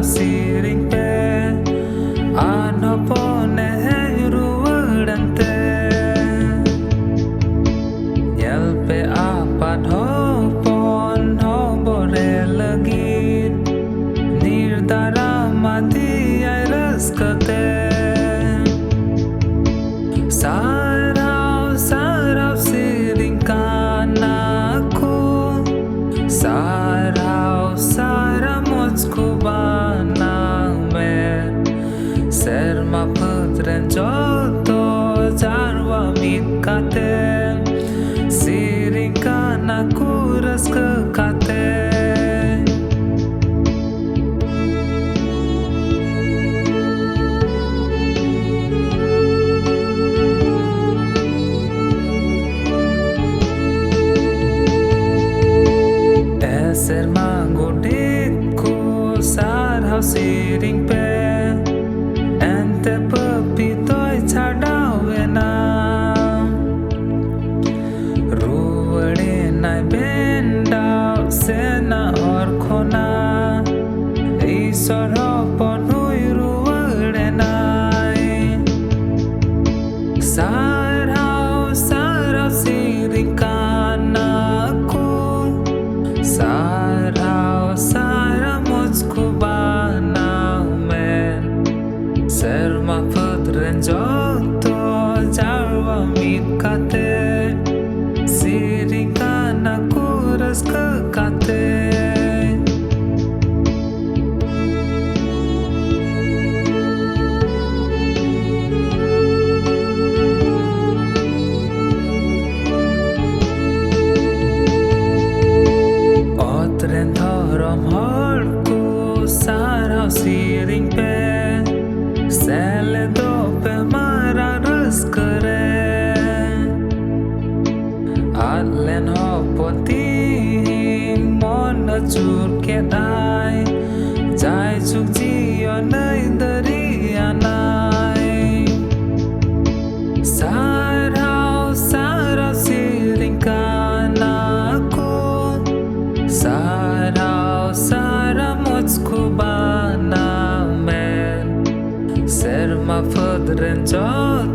siring pe ano pone ruwadante nyal pe apat ho pon ho bore lagin nirdara mati ay raskate sarau siring kanako sarau मुझको बना मैं ser ma putren joto jarwa mit kate siring kana kuras ke kate ser ma godit ko sarau siring pe ante papi toy chadawe na ruwade nai benda sena or khona ishor ponui ruwade nai sarau siring kana ko sarau मुझको बना मैं ser ma putren joto jarwa mit kate siring kana kuras ke kate otren thorom horko sarau siring pe sele do pe mara ras kare adlen ho poti mon chur ke dai jai chuk ji onai dari anai sarau siring kana ko sarau मुझको बना मैं ser ma putren joto